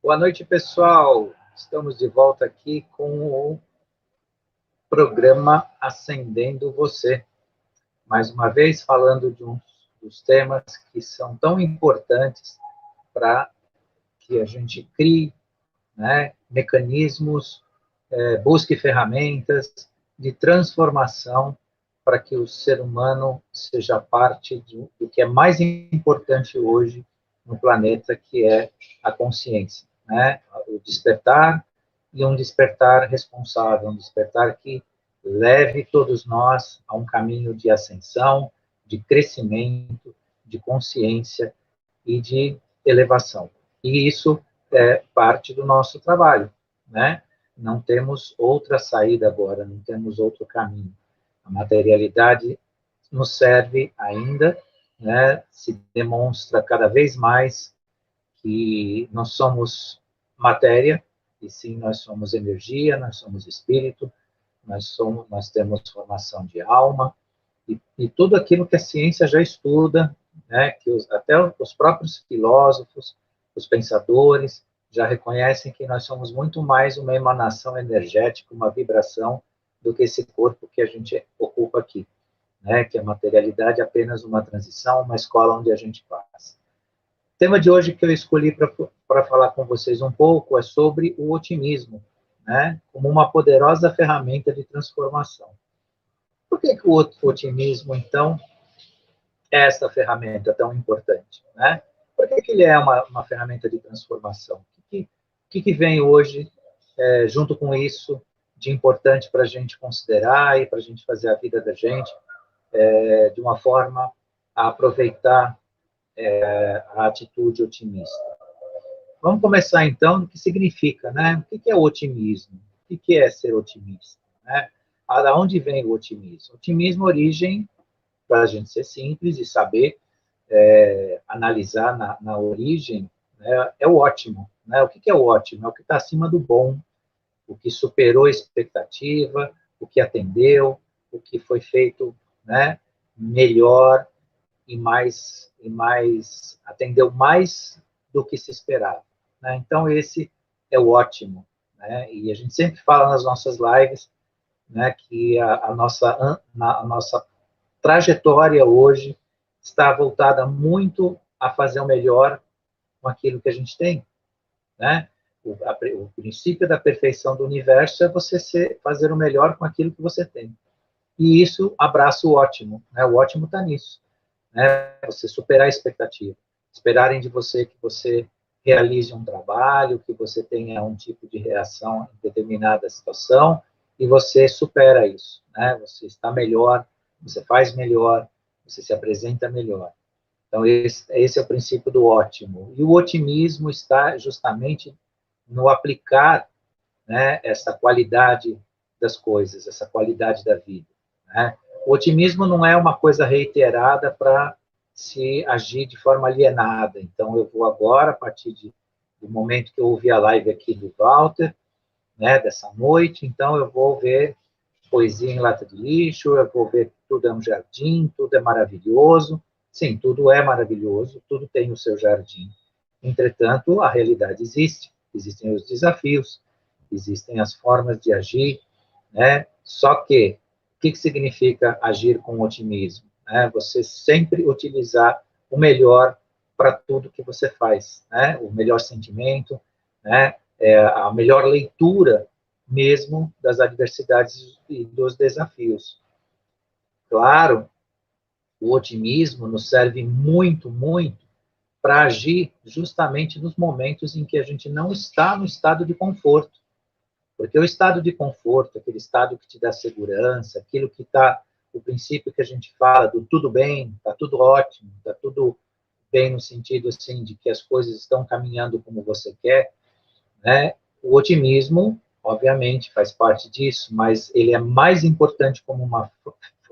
Boa noite, pessoal. Estamos de volta aqui com o programa Acendendo Você. Mais uma vez, falando de um dos temas que são tão importantes para que a gente crie, né, mecanismos, busque ferramentas de transformação para que o ser humano seja parte do que é mais importante hoje no planeta, que é a consciência, né? O despertar, e um despertar responsável, um despertar que leve todos nós a um caminho de ascensão, de crescimento, de consciência e de elevação. E isso é parte do nosso trabalho, né? Não temos outra saída agora, não temos outro caminho. A materialidade nos serve ainda, né? Se demonstra cada vez mais que não somos matéria, e sim nós somos energia, nós somos espírito, nós temos formação de alma, e tudo aquilo que a ciência já estuda, né, que até os próprios filósofos, os pensadores, já reconhecem que nós somos muito mais uma emanação energética, uma vibração, do que esse corpo que a gente ocupa aqui, né, que a materialidade é apenas uma transição, uma escola onde a gente passa. O tema de hoje que eu escolhi para falar com vocês um pouco é sobre o otimismo, né, como uma poderosa ferramenta de transformação. Por que o otimismo, então, é essa ferramenta tão importante, né? Por que ele é uma ferramenta de transformação? O que vem hoje, junto com isso, de importante para a gente considerar e para a gente fazer a vida da gente de uma forma a aproveitar a atitude otimista? Vamos começar, então, do que significa, né? O que é o otimismo? O que é ser otimista, né? Da onde vem o otimismo? Otimismo, origem, para a gente ser simples e saber analisar na origem, né, é o ótimo. Né? O que é o ótimo? É o que está acima do bom, o que superou a expectativa, o que atendeu, o que foi feito, né, melhor e mais atendeu mais do que se esperava. Né? Então, esse é o ótimo. Né? E a gente sempre fala nas nossas lives, né, que a nossa trajetória hoje está voltada muito a fazer o melhor com aquilo que a gente tem, né? O princípio da perfeição do universo é você fazer o melhor com aquilo que você tem. E isso abraça o ótimo, né? O ótimo está nisso, né? Você superar a expectativa, esperarem de você que você realize um trabalho, que você tenha um tipo de reação em determinada situação, e você supera isso, né? Você está melhor, você faz melhor, você se apresenta melhor. Então, esse é o princípio do ótimo. E o otimismo está justamente no aplicar, né, essa qualidade das coisas, essa qualidade da vida. Né? O otimismo não é uma coisa reiterada para se agir de forma alienada. Então, eu vou agora, a partir do momento que eu ouvi a live aqui do Walter, né, dessa noite, então eu vou ver poesia em lata de lixo, eu vou ver que tudo é um jardim, tudo é maravilhoso. Sim, tudo é maravilhoso, tudo tem o seu jardim. Entretanto, a realidade existe, existem os desafios, existem as formas de agir, né? Só que, o que significa agir com otimismo? Né? Você sempre utilizar o melhor para tudo que você faz, né? O melhor sentimento, né? A melhor leitura mesmo das adversidades e dos desafios. Claro, o otimismo nos serve muito, muito para agir justamente nos momentos em que a gente não está no estado de conforto. Porque o estado de conforto, aquele estado que te dá segurança, aquilo que está, o princípio que a gente fala do tudo bem, está tudo ótimo, está tudo bem no sentido assim de que as coisas estão caminhando como você quer, né? O otimismo, obviamente, faz parte disso, mas ele é mais importante como uma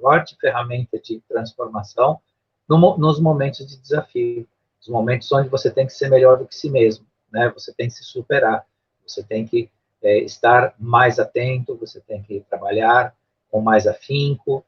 forte ferramenta de transformação nos momentos de desafio, nos momentos onde você tem que ser melhor do que si mesmo, né? Você tem que se superar, você tem que estar mais atento, você tem que trabalhar com mais afinco,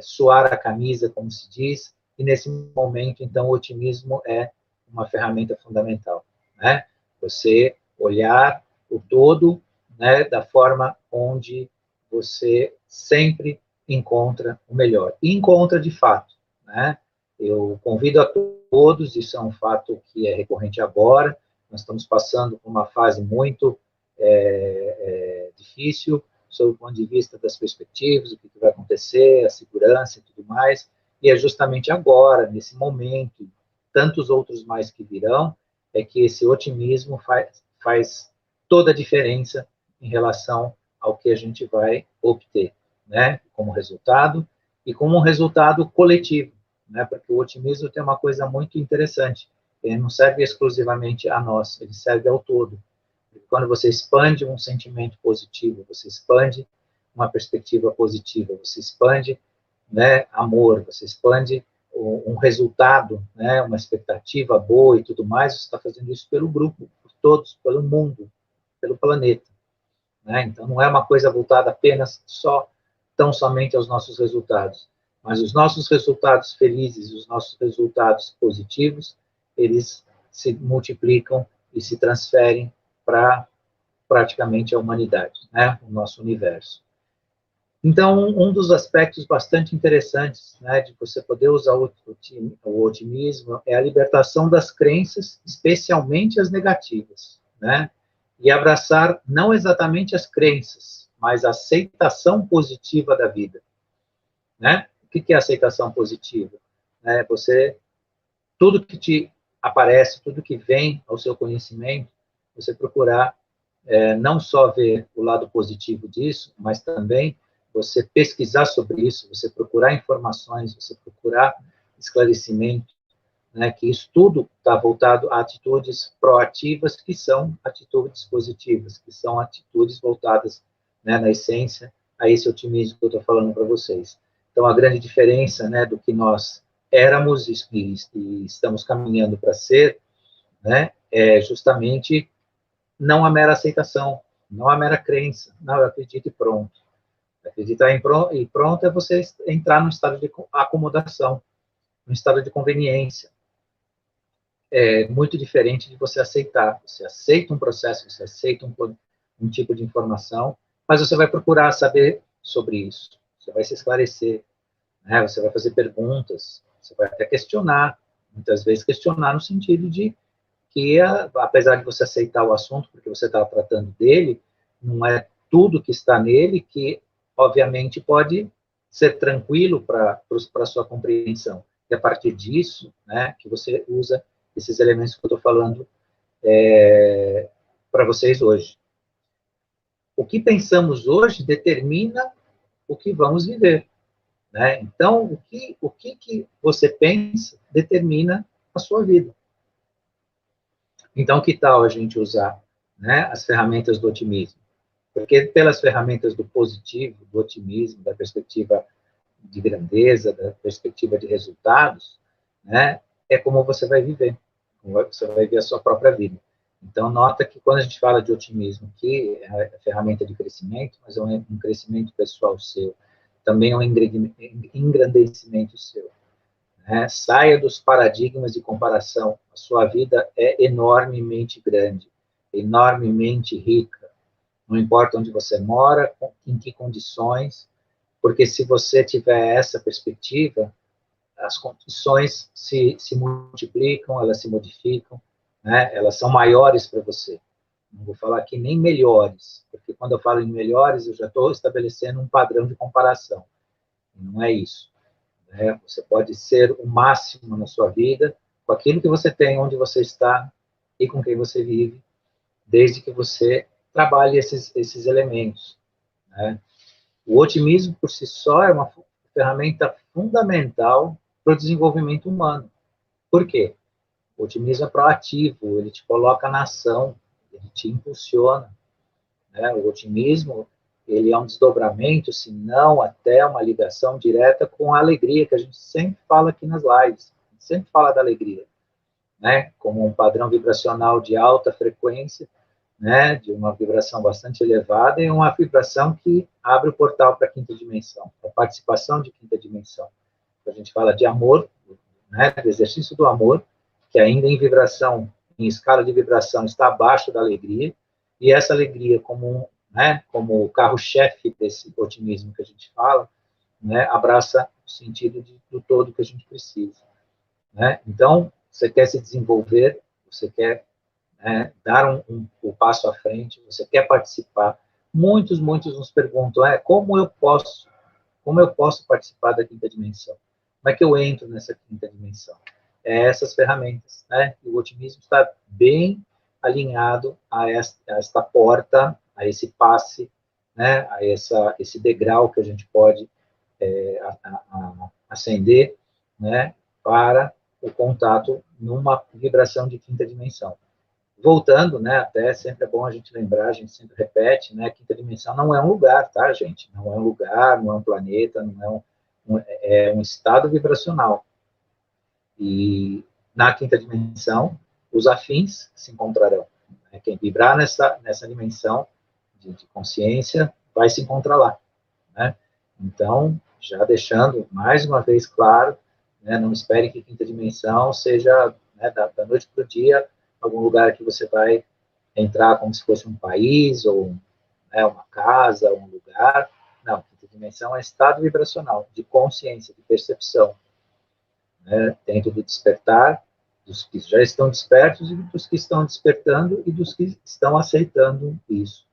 suar a camisa, como se diz, e nesse momento, então, o otimismo é uma ferramenta fundamental, né? Você olhar o todo, né, da forma onde você sempre encontra o melhor. E encontra de fato, né? Eu convido a todos, isso é um fato que é recorrente agora, nós estamos passando por uma fase muito difícil, sob o ponto de vista das perspectivas, o que vai acontecer, a segurança e tudo mais, e é justamente agora, nesse momento, tantos outros mais que virão, é que esse otimismo faz toda a diferença em relação ao que a gente vai obter, né, como resultado, e como um resultado coletivo, né, porque o otimismo tem uma coisa muito interessante, ele não serve exclusivamente a nós, ele serve ao todo. Quando você expande um sentimento positivo, você expande uma perspectiva positiva, você expande, né, amor, você expande um resultado, né, uma expectativa boa e tudo mais, você está fazendo isso pelo grupo, por todos, pelo mundo, pelo planeta. Né? Então, não é uma coisa voltada apenas tão somente aos nossos resultados, mas os nossos resultados felizes, os nossos resultados positivos, eles se multiplicam e se transferem para praticamente a humanidade, né? O nosso universo. Então, um dos aspectos bastante interessantes, né, de você poder usar o otimismo é a libertação das crenças, especialmente as negativas, né? E abraçar não exatamente as crenças, mas a aceitação positiva da vida, né? O que é aceitação positiva? Tudo que te aparece, tudo que vem ao seu conhecimento, você procurar não só ver o lado positivo disso, mas também você pesquisar sobre isso, você procurar informações, você procurar esclarecimento, né, que isso tudo está voltado a atitudes proativas, que são atitudes positivas, que são atitudes voltadas, né, na essência, a esse otimismo que eu estou falando para vocês. Então, a grande diferença, né, do que nós éramos e estamos caminhando para ser, né, é justamente não a mera aceitação, não a mera crença, não, eu acredito e pronto. Acreditar e pronto é você entrar num estado de acomodação, num estado de conveniência. É muito diferente de você aceitar. Você aceita um processo, você aceita um tipo de informação, mas você vai procurar saber sobre isso, você vai se esclarecer, né? Você vai fazer perguntas, você vai até questionar, muitas vezes questionar no sentido de que, apesar de você aceitar o assunto, porque você está tratando dele, não é tudo que está nele que, obviamente, pode ser tranquilo para a sua compreensão. E a partir disso, né, que você usa esses elementos que eu estou falando para vocês hoje. O que pensamos hoje determina o que vamos viver. Né? Então, o que você pensa determina a sua vida. Então, que tal a gente usar, né, as ferramentas do otimismo? Porque pelas ferramentas do positivo, do otimismo, da perspectiva de grandeza, da perspectiva de resultados, né, é como você vai viver, como você vai viver a sua própria vida. Então, nota que quando a gente fala de otimismo, que é a ferramenta de crescimento, mas é um crescimento pessoal seu, também é um engrandecimento seu. Saia dos paradigmas de comparação. A sua vida é enormemente grande, enormemente rica. Não importa onde você mora, em que condições, porque se você tiver essa perspectiva, as condições se multiplicam, elas se modificam, né? Elas são maiores para você. Não vou falar aqui nem melhores, porque quando eu falo em melhores, eu já estou estabelecendo um padrão de comparação. Não é isso. Você pode ser o máximo na sua vida, com aquilo que você tem, onde você está e com quem você vive, desde que você trabalhe esses elementos. Né? O otimismo, por si só, é uma ferramenta fundamental para o desenvolvimento humano. Por quê? O otimismo é proativo, ele te coloca na ação, ele te impulsiona. Né? O otimismo, ele é um desdobramento, se não até uma ligação direta com a alegria, que a gente sempre fala aqui nas lives, a gente sempre fala da alegria, né? Como um padrão vibracional de alta frequência, né? De uma vibração bastante elevada e uma vibração que abre o portal para a quinta dimensão, a participação de quinta dimensão. A gente fala de amor, né? Do exercício do amor, que ainda em vibração em escala de vibração, está abaixo da alegria, e essa alegria, como o carro-chefe desse otimismo que a gente fala, abraça o sentido do todo que a gente precisa. Então, você quer se desenvolver, você quer dar um passo à frente, você quer participar. Muitos nos perguntam, como eu posso participar da quinta dimensão? Como é que eu entro nessa quinta dimensão? Essas ferramentas, E o otimismo está bem alinhado a esta porta, a esse passe, a esse degrau que a gente pode ascender, para o contato numa vibração de quinta dimensão. Voltando, até sempre é bom a gente lembrar, a gente sempre repete, quinta dimensão não é um lugar, tá, gente? Não é um lugar, não é um planeta, não é um estado vibracional. E na quinta dimensão, os afins se encontrarão. Quem vibrar nessa dimensão de consciência vai se encontrar lá. Então, já deixando mais uma vez claro, não espere que quinta dimensão seja da noite para o dia, algum lugar que você vai entrar como se fosse um país, ou uma casa, um lugar. Não, quinta dimensão é estado vibracional, de consciência, de percepção. Dentro do despertar, dos que já estão despertos, e dos que estão despertando, e dos que estão aceitando isso.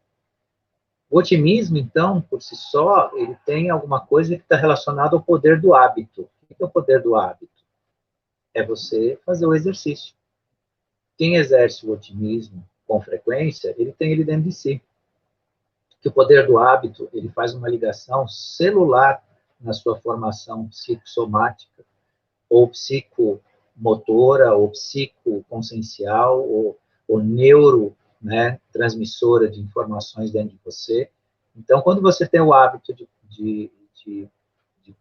O otimismo, então, por si só, ele tem alguma coisa que está relacionada ao poder do hábito. O que é o poder do hábito? É você fazer o exercício. Quem exerce o otimismo com frequência, ele tem ele dentro de si. Que o poder do hábito, ele faz uma ligação celular na sua formação psicossomática, ou psicomotora, ou psicoconsciencial, ou neuro, transmissora de informações dentro de você. Então, quando você tem o hábito de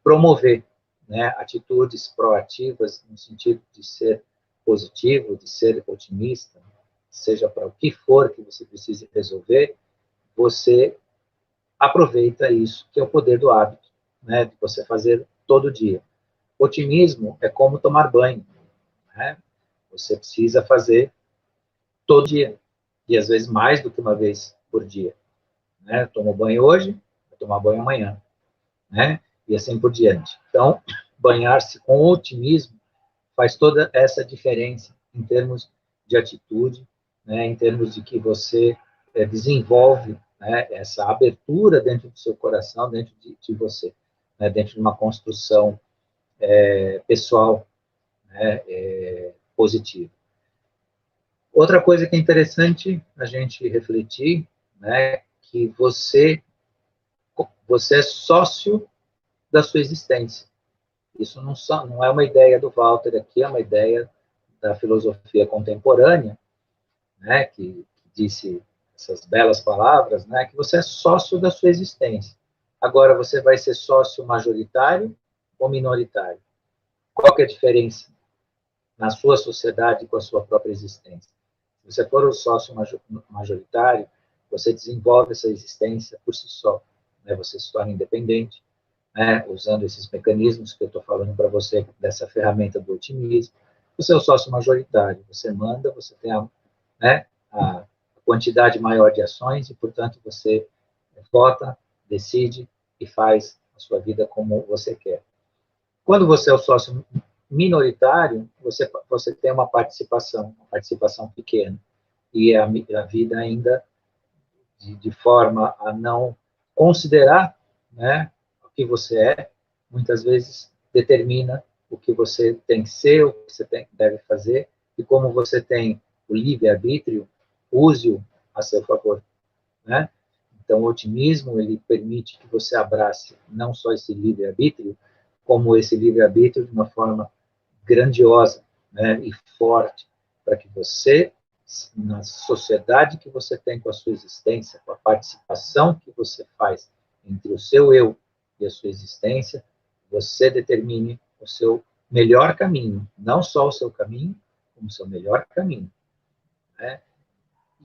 promover atitudes proativas, no sentido de ser positivo, de ser otimista, seja para o que for que você precise resolver, você aproveita isso, que é o poder do hábito, de você fazer todo dia. Otimismo é como tomar banho. Você precisa fazer todo dia, e às vezes mais do que uma vez por dia. Tomo banho hoje, vou tomar banho amanhã, e assim por diante. Então, banhar-se com otimismo faz toda essa diferença em termos de atitude, em termos de que você desenvolve essa abertura dentro do seu coração, dentro de você, dentro de uma construção pessoal positiva. Outra coisa que é interessante a gente refletir, que você é sócio da sua existência. Isso não é uma ideia do Walter aqui, é uma ideia da filosofia contemporânea, que disse essas belas palavras, que você é sócio da sua existência. Agora, você vai ser sócio majoritário ou minoritário? Qual que é a diferença na sua sociedade com a sua própria existência? Se você for o sócio majoritário, você desenvolve essa existência por si só. Você se torna independente, usando esses mecanismos que eu estou falando para você, dessa ferramenta do otimismo. Você é o sócio majoritário, você manda, você tem a quantidade maior de ações e, portanto, você vota, decide e faz a sua vida como você quer. Quando você é o sócio minoritário, você tem uma participação pequena, e a vida ainda, de forma a não considerar o que você é, muitas vezes determina o que você tem que ser, o que você deve fazer, e como você tem o livre-arbítrio, use-o a seu favor. Então, o otimismo, ele permite que você abrace não só esse livre-arbítrio, como esse livre-arbítrio de uma forma grandiosa e forte, para que você, na sociedade que você tem com a sua existência, com a participação que você faz entre o seu eu e a sua existência, você determine o seu melhor caminho, não só o seu caminho, como o seu melhor caminho.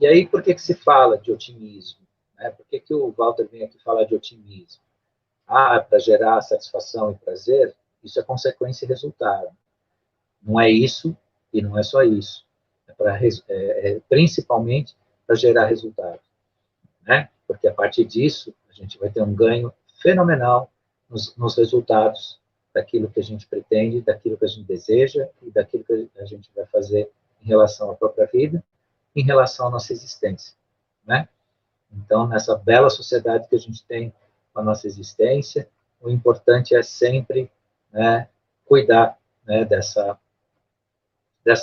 E aí, por que se fala de otimismo? Por que o Walter vem aqui falar de otimismo? Para gerar satisfação e prazer, isso é consequência e resultado. Não é isso e não é só isso. É principalmente para gerar resultado, né? Porque a partir disso, a gente vai ter um ganho fenomenal nos resultados daquilo que a gente pretende, daquilo que a gente deseja e daquilo que a gente vai fazer em relação à própria vida, em relação à nossa existência, né? Então, nessa bela sociedade que a gente tem com a nossa existência, o importante é sempre, né, cuidar, né, dessa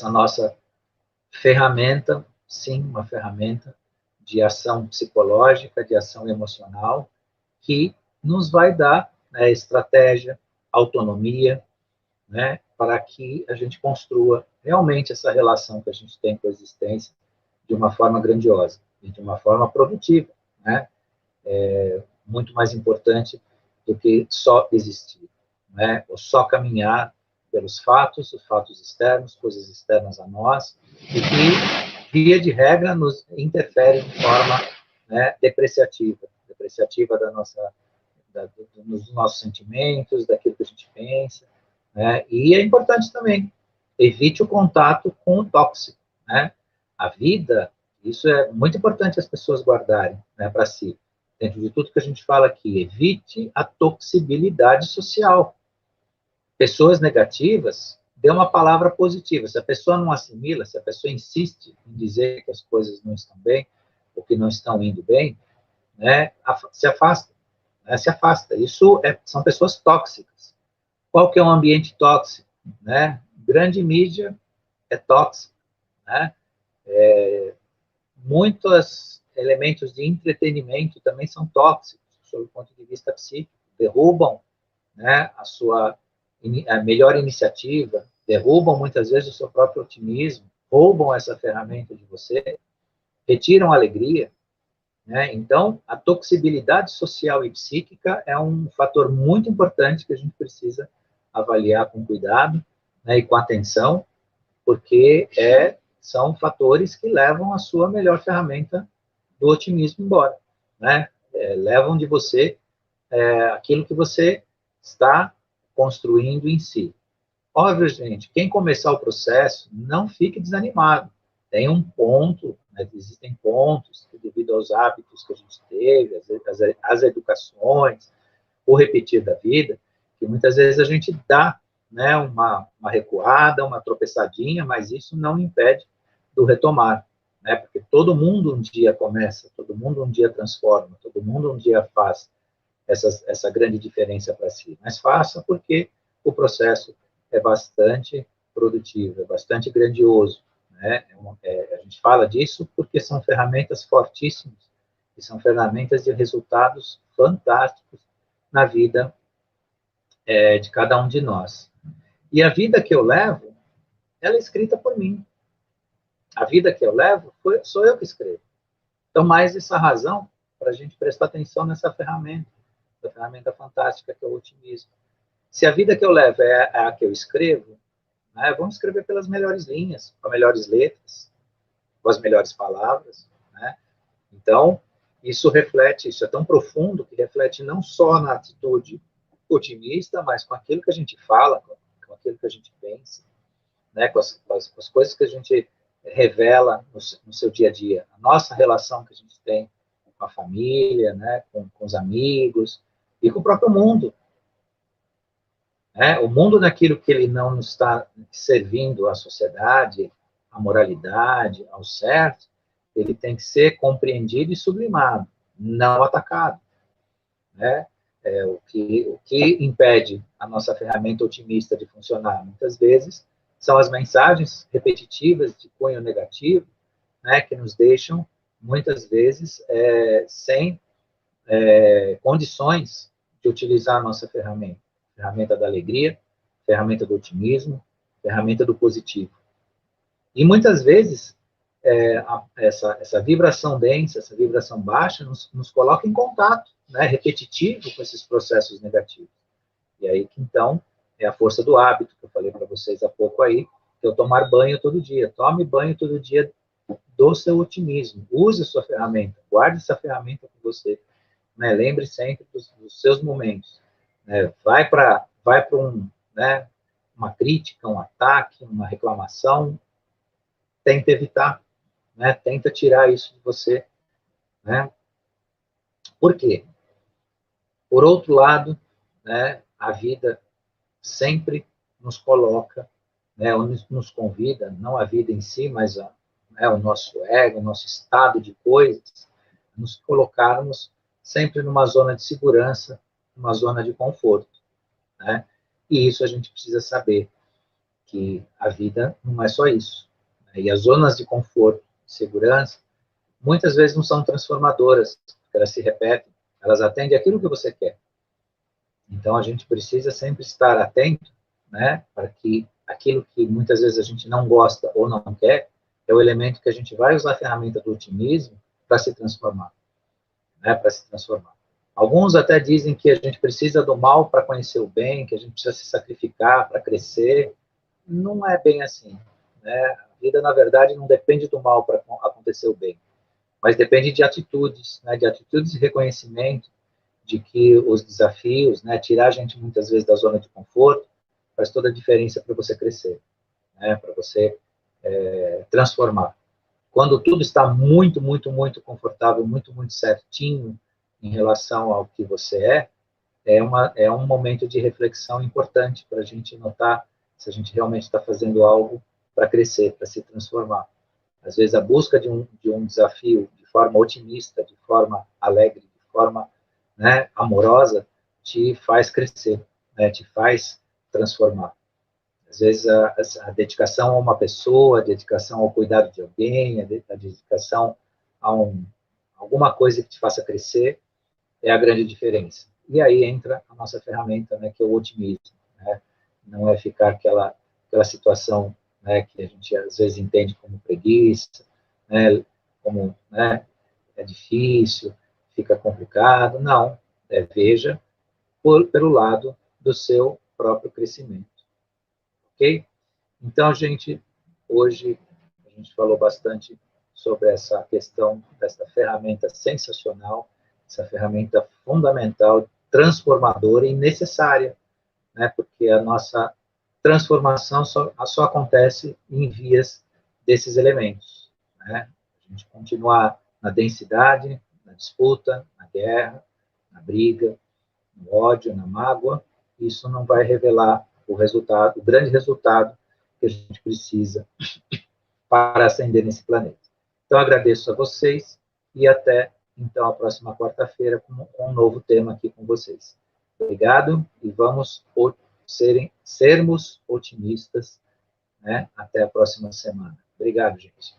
nossa ferramenta, sim, uma ferramenta de ação psicológica, de ação emocional, que nos vai dar, né, estratégia, autonomia, né, para que a gente construa realmente essa relação que a gente tem com a existência de uma forma grandiosa e de uma forma produtiva, né? Muito mais importante do que só existir, né? Ou só caminhar pelos fatos, os fatos externos, coisas externas a nós, e que, via de regra, nos interferem de forma, né, depreciativa dos nossos sentimentos, daquilo que a gente pensa, né? E é importante também, evite o contato com o tóxico, né? A vida, isso é muito importante as pessoas guardarem, né, para si. Dentro de tudo que a gente fala aqui, evite a toxibilidade social. Pessoas negativas, dê uma palavra positiva. Se a pessoa não assimila, se a pessoa insiste em dizer que as coisas não estão bem, ou que não estão indo bem, né, se afasta, né, se afasta. Isso são pessoas tóxicas. Qual que é um ambiente tóxico, né? Grande mídia é tóxica, né? Muitos elementos de entretenimento também são tóxicos, sob o ponto de vista psíquico, derrubam, né, a melhor iniciativa, derrubam muitas vezes o seu próprio otimismo, roubam essa ferramenta de você, retiram a alegria, né? Então, a toxibilidade social e psíquica é um fator muito importante que a gente precisa avaliar com cuidado, né, e com atenção, porque são fatores que levam a sua melhor ferramenta do otimismo embora, né? Levam de você aquilo que você está construindo em si. Óbvio, gente, quem começar o processo, não fique desanimado. Tem um ponto, né, existem pontos que, devido aos hábitos que a gente teve, as educações, o repetir da vida, que muitas vezes a gente dá, né, uma recuada, uma tropeçadinha, mas isso não impede do retomar, né, porque todo mundo um dia começa, todo mundo um dia transforma, todo mundo um dia faz essa grande diferença para si. Mas faça porque o processo é bastante produtivo, é bastante grandioso, né? A gente fala disso porque são ferramentas fortíssimas e são ferramentas de resultados fantásticos na vida de cada um de nós. E a vida que eu levo, ela é escrita por mim. A vida que eu levo, sou eu que escrevo. Então, mais essa razão para a gente prestar atenção nessa ferramenta, essa ferramenta fantástica que é o otimismo. Se a vida que eu levo é a que eu escrevo, né, vamos escrever pelas melhores linhas, com as melhores letras, com as melhores palavras, né? Então, isso é tão profundo que reflete não só na atitude otimista, mas com aquilo que a gente fala, com aquilo que a gente pensa, né, com as coisas que a gente revela no seu dia a dia. A nossa relação que a gente tem com a família, né, com os amigos e com o próprio mundo. Né? O mundo naquilo que ele não está servindo à sociedade, à moralidade, ao certo, ele tem que ser compreendido e sublimado, não atacado. Né? O que impede a nossa ferramenta otimista de funcionar, muitas vezes, são as mensagens repetitivas de cunho negativo, né, que nos deixam, muitas vezes, sem condições de utilizar a nossa ferramenta da alegria, ferramenta do otimismo, ferramenta do positivo. E muitas vezes, essa vibração densa, essa vibração baixa, nos coloca em contato, né, repetitivo com esses processos negativos. E aí, então, é a força do hábito, que eu falei para vocês há pouco aí, que é o tomar banho todo dia. Tome banho todo dia do seu otimismo. Use a sua ferramenta, guarde essa ferramenta com você. Né? Lembre sempre dos seus momentos. Né? Vai para né, uma crítica, um ataque, uma reclamação, tenta evitar, né? Tenta tirar isso de você, né? Por quê? Por outro lado, né, a vida sempre nos coloca, né, ou nos convida, não a vida em si, mas né, o nosso ego, o nosso estado de coisas, nos colocarmos sempre numa zona de segurança, numa zona de conforto, né? E isso a gente precisa saber, que a vida não é só isso, né? E as zonas de conforto, de segurança, muitas vezes não são transformadoras, elas se repetem, elas atendem aquilo que você quer. Então, a gente precisa sempre estar atento, né, para que aquilo que muitas vezes a gente não gosta ou não quer, é o elemento que a gente vai usar a ferramenta do otimismo para se transformar, né, para se transformar. Alguns até dizem que a gente precisa do mal para conhecer o bem, que a gente precisa se sacrificar para crescer. Não é bem assim, né? A vida, na verdade, não depende do mal para acontecer o bem, mas depende de atitudes, né, de atitudes de reconhecimento, de que os desafios, né, tirar a gente muitas vezes da zona de conforto, faz toda a diferença para você crescer, né, para você transformar. Quando tudo está muito, muito, muito confortável, muito, muito certinho em relação ao que você é um momento de reflexão importante para a gente notar se a gente realmente está fazendo algo para crescer, para se transformar. Às vezes, a busca de um desafio de forma otimista, de forma alegre, de forma, né, amorosa, te faz crescer, né, te faz transformar. Às vezes, a dedicação a uma pessoa, a dedicação ao cuidado de alguém, a dedicação a alguma coisa que te faça crescer, é a grande diferença. E aí entra a nossa ferramenta, né, que é o otimismo, né? Não é ficar aquela situação, né, que a gente às vezes entende como preguiça, né, como, né, é difícil, fica complicado. Não, veja pelo lado do seu próprio crescimento, ok? Então, gente, hoje a gente falou bastante sobre essa questão dessa ferramenta sensacional, essa ferramenta fundamental, transformadora e necessária, né? Porque a nossa transformação só acontece em vias desses elementos, né? A gente continuar na densidade, na disputa, na guerra, na briga, no ódio, na mágoa, isso não vai revelar o resultado, o grande resultado que a gente precisa para ascender nesse planeta. Então, agradeço a vocês e até, então, a próxima quarta-feira com um novo tema aqui com vocês. Obrigado e vamos sermos otimistas, né? Até a próxima semana. Obrigado, gente.